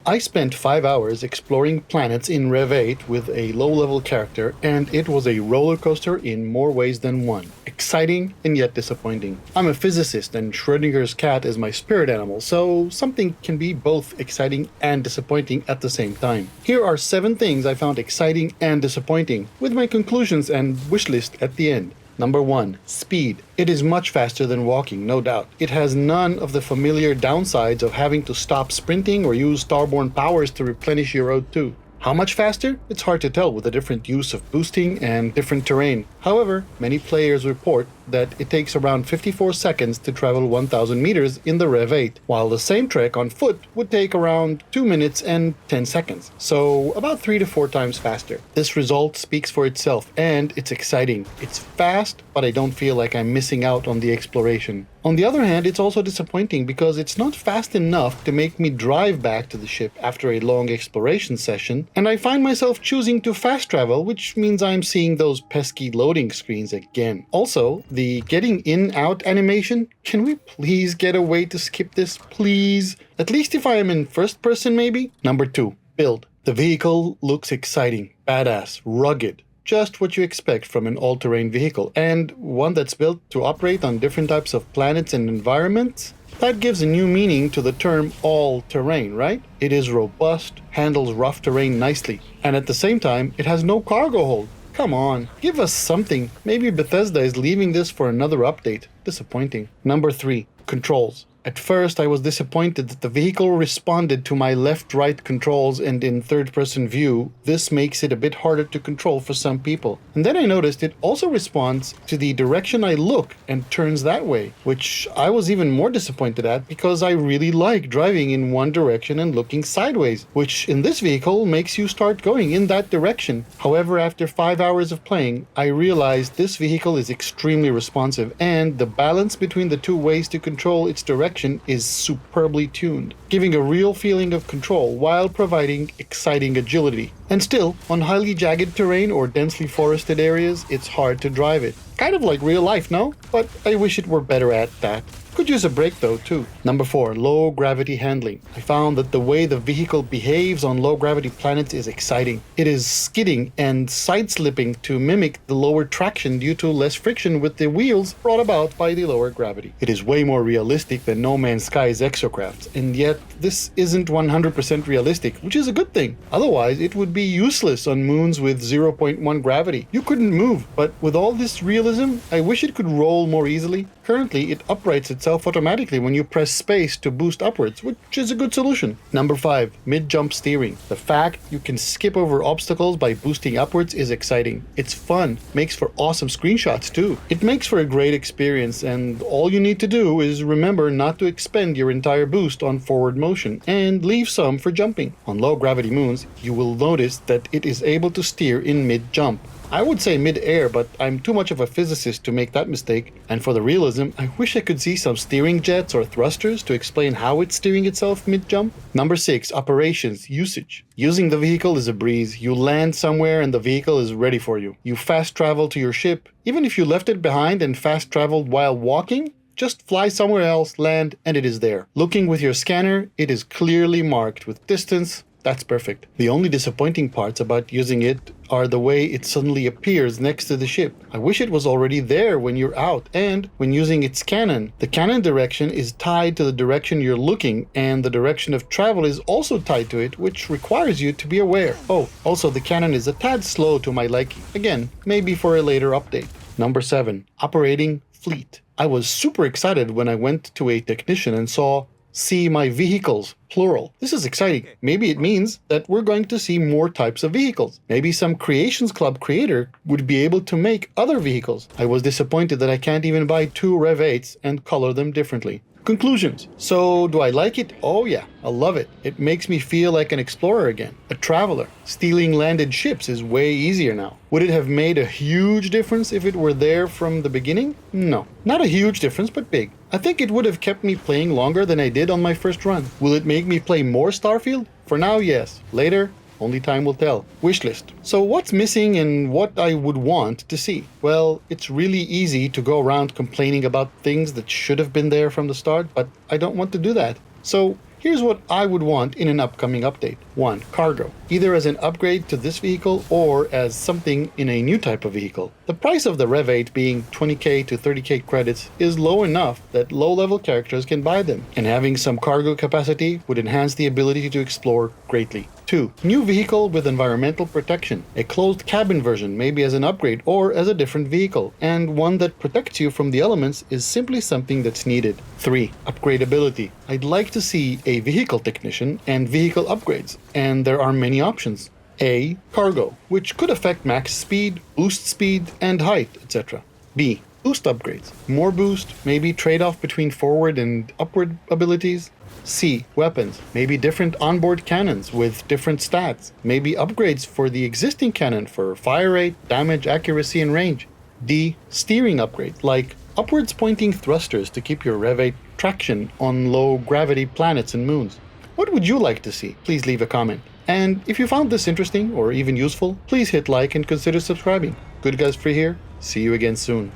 I spent 5 hours exploring planets in REV-8 with a low-level character, and it was a roller coaster in more ways than one. Exciting and yet disappointing. I'm a physicist and Schrodinger's cat is my spirit animal, so something can be both exciting and disappointing at the same time. Here are 7 things I found exciting and disappointing, with my conclusions and wish list at the end. Number 1. Speed. It is much faster than walking, no doubt. It has none of the familiar downsides of having to stop sprinting or use starborn powers to replenish your O2. How much faster? It's hard to tell with the different use of boosting and different terrain. However, many players report that it takes around 54 seconds to travel 1,000 meters in the REV-8, while the same trek on foot would take around 2 minutes and 10 seconds, so about 3 to 4 times faster. This result speaks for itself, and it's exciting. It's fast, but I don't feel like I'm missing out on the exploration. On the other hand, it's also disappointing because it's not fast enough to make me drive back to the ship after a long exploration session, and I find myself choosing to fast travel, which means I'm seeing those pesky loading screens again. Also, the getting in-out animation, can we please get a way to skip this, please? At least if I am in first person, maybe? Number 2. Build. The vehicle looks exciting, badass, rugged. Just what you expect from an all-terrain vehicle, and one that's built to operate on different types of planets and environments. That gives a new meaning to the term all-terrain, right? It is robust, handles rough terrain nicely, and at the same time, it has no cargo hold. Come on, give us something. Maybe Bethesda is leaving this for another update. Disappointing. Number 3. Controls. At first, I was disappointed that the vehicle responded to my left-right controls, and in third-person view, this makes it a bit harder to control for some people. And then I noticed it also responds to the direction I look and turns that way, which I was even more disappointed at because I really like driving in one direction and looking sideways, which in this vehicle makes you start going in that direction. However, after 5 hours of playing, I realized this vehicle is extremely responsive, and the balance between the two ways to control its direction is superbly tuned, giving a real feeling of control while providing exciting agility. And still, on highly jagged terrain or densely forested areas, it's hard to drive it. Kind of like real life, no? But I wish it were better at that. Could use a break though, too. Number 4. Low gravity handling. I found that the way the vehicle behaves on low gravity planets is exciting. It is skidding and side-slipping to mimic the lower traction due to less friction with the wheels brought about by the lower gravity. It is way more realistic than No Man's Sky's exocrafts, and yet this isn't 100% realistic, which is a good thing. Otherwise, it would be useless on moons with 0.1 gravity. You couldn't move, but with all this realism, I wish it could roll more easily. Currently, it uprights itself automatically when you press space to boost upwards, which is a good solution. Number 5. Mid-jump steering. The fact you can skip over obstacles by boosting upwards is exciting. It's fun, makes for awesome screenshots too. It makes for a great experience, and all you need to do is remember not to expend your entire boost on forward motion, and leave some for jumping. On low-gravity moons, you will notice that it is able to steer in mid-jump. I would say mid-air, but I'm too much of a physicist to make that mistake. And for the realism, I wish I could see some steering jets or thrusters to explain how it's steering itself mid-jump. Number 6. Operations. Usage. Using the vehicle is a breeze. You land somewhere and the vehicle is ready for you. You fast travel to your ship. Even if you left it behind and fast traveled while walking, just fly somewhere else, land, and it is there. Looking with your scanner, it is clearly marked with distance. That's perfect. The only disappointing parts about using it are the way it suddenly appears next to the ship. I wish it was already there when you're out, and when using its cannon. The cannon direction is tied to the direction you're looking, and the direction of travel is also tied to it, which requires you to be aware. Oh, also the cannon is a tad slow to my liking. Again, maybe for a later update. Number 7. Operating fleet. I was super excited when I went to a technician and saw "See my vehicles," plural. This is exciting. Maybe it means that we're going to see more types of vehicles. Maybe some Creations Club creator would be able to make other vehicles. I was disappointed that I can't even buy 2 REV-8s and color them differently. Conclusions. So, do I like it? Oh yeah, I love it. It makes me feel like an explorer again, a traveler. Stealing landed ships is way easier now. Would it have made a huge difference if it were there from the beginning? No, not a huge difference, but big. I think it would have kept me playing longer than I did on my first run. Will it make me play more Starfield? For now, yes. Later, only time will tell. Wishlist. So what's missing and what I would want to see? Well, it's really easy to go around complaining about things that should have been there from the start, but I don't want to do that. So Here's what I would want in an upcoming update. 1. Cargo. Either as an upgrade to this vehicle or as something in a new type of vehicle. The price of the REV-8 being 20k to 30k credits is low enough that low-level characters can buy them, and having some cargo capacity would enhance the ability to explore greatly. 2. New vehicle with environmental protection. A closed cabin version, maybe as an upgrade or as a different vehicle, and one that protects you from the elements is simply something that's needed. 3. Upgradability. I'd like to see a vehicle technician and vehicle upgrades, and there are many options. A. Cargo, which could affect max speed, boost speed, and height, etc. B. Boost upgrades. More boost, maybe trade-off between forward and upward abilities. C. Weapons. Maybe different onboard cannons with different stats. Maybe upgrades for the existing cannon for fire rate, damage, accuracy, and range. D. Steering upgrades, like upwards pointing thrusters to keep your REV-8 traction on low gravity planets and moons. What would you like to see? Please leave a comment. And if you found this interesting or even useful, please hit like and consider subscribing. GoodGuysFree here. See you again soon.